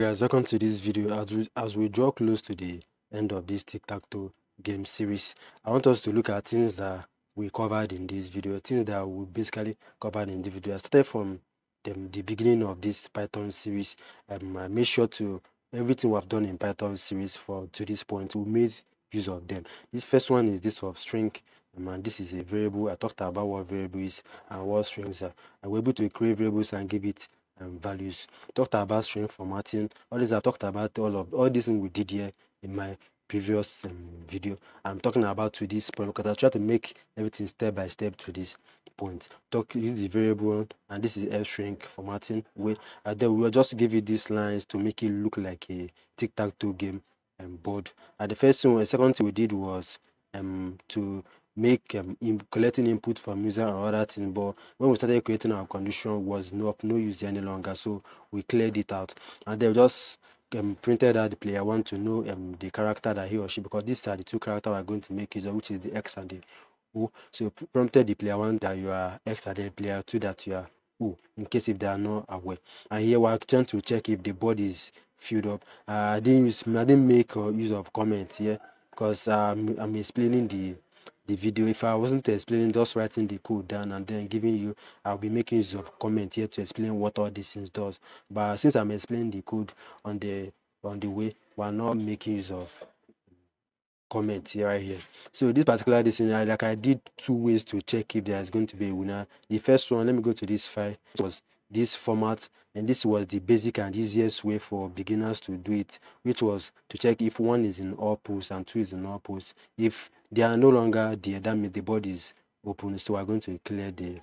Guys, welcome to this video. As we draw close to the end of this tic-tac-toe game series, I want us to look at things that we covered in this video, things that we basically covered in the video. I started from the beginning of this Python series. I made sure to everything we've done in Python series for to this point, we made use of them. This first one is this of string, and this is a variable. I talked about what variable is and what strings are, and we're able to create variables and give it values. Talked about string formatting. All this I've talked about all this thing we did here in my previous video. I'm talking about to this point because I try to make everything step by step to this point. Use the variable, and this is f string formatting. Then we'll just give you these lines to make it look like a tic-tac-toe game board. And the second thing we did was to make collecting input from user and other things, but when we started creating our condition was of no use any longer, so we cleared it out, and then just printed out the player one to know the character that he or she, because these are the two characters we're going to make use of, which is the X and the O. So prompted the player one that you are X and the player two that you are O, in case if they are not aware. And here we're trying to check if the board is filled up. I didn't make use of comments here because I'm explaining the video. If I wasn't explaining, just writing the code down and then giving you, I'll be making use of comment here to explain what all these things does. But since I'm explaining the code on the way, we're not making use of comment here right here. So this particular decision, like I did two ways to check if there is going to be a winner. The first one, let me go to this file, was this format, and this was the basic and easiest way for beginners to do it, which was to check if one is in all posts and two is in all posts. If they are no longer there, that means the board is open, so we're going to clear the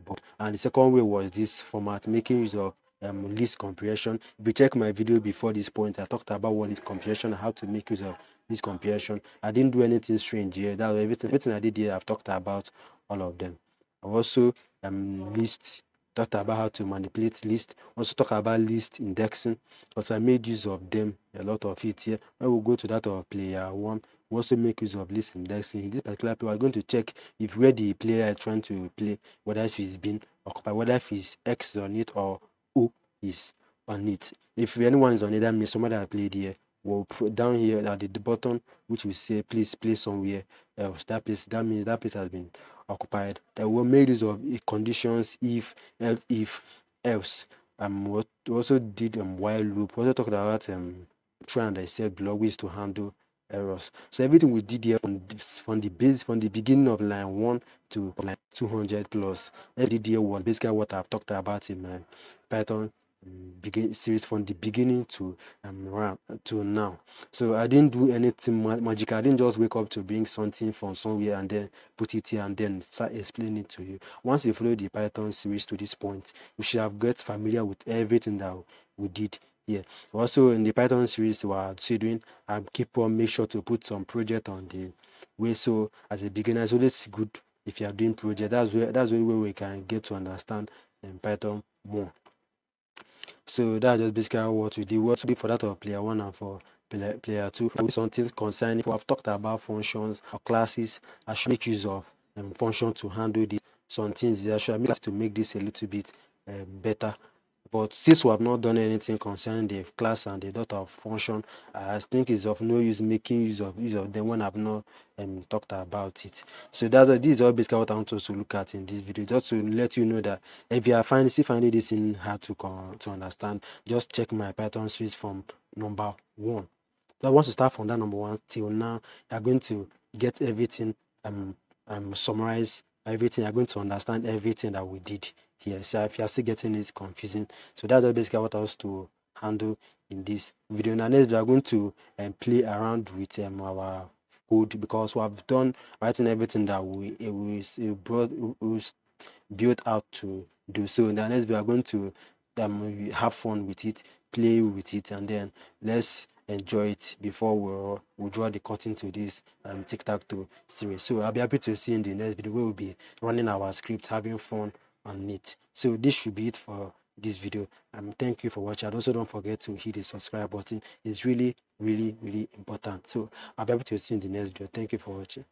board. And the second way was this format, making use of list comprehension. If you check my video before this point, I talked about what is comprehension and how to make use of this comprehension. I didn't do anything strange here. That was everything I did here. I've talked about all of them. I've also list, talked about how to manipulate list. Also talk about list indexing, because I made use of them, a lot of it here. When we go to that of player one, we also make use of list indexing. In this particular play, we're going to check if where the player is trying to play, whether if he's been occupied, whether if his X is on it or O is on it. If anyone is on it, that means somebody that played here. We'll put down here at the button, which will say please play somewhere else. That means that place has been occupied. That will make use of conditions if else. We also did while loop. We also talked about try and accept block ways to handle errors. So everything we did here from the beginning of line 1 to line 200 plus, every did here was basically what I've talked about in my Python series from the beginning to now. So I didn't do anything magical. I didn't just wake up to bring something from somewhere and then put it here and then start explaining it to you. Once you follow the Python series to this point, you should have got familiar with everything that we did here. Also in the Python series we are doing, I keep on make sure to put some project on the way. So as a beginner, it's always good if you are doing project. That's the way we can get to understand Python more. So that's just basically what we did. What we did for that of player one and for player two. Something concerning, if we have talked about functions or classes, I should make use of function to handle this. Some things I should make to make this a little bit better. But since we have not done anything concerning the class and the dot of function, I think it's of no use making use of them when I've not talked about it. So this is all basically what I want us to look at in this video, just to let you know that if you are finding this in hard to understand, just check my Python series from number 1. So once you start from that number 1 till now, you are going to get everything summarize everything. You're going to understand everything that we did here. So if you're still getting it confusing, so that's basically what I was to handle in this video. Now next we are going to play around with our code, because we have done writing everything that we built out to do. So in the next we are going to have fun with it, play with it, and then let's enjoy it before we draw the curtain to this tic-tac-toe series. So I'll be happy to see you in the next video where we'll be running our script, having fun on it. So this should be it for this video. Thank you for watching, and also don't forget to hit the subscribe button. It's really important. So I'll be happy to see you in the next video. Thank you for watching.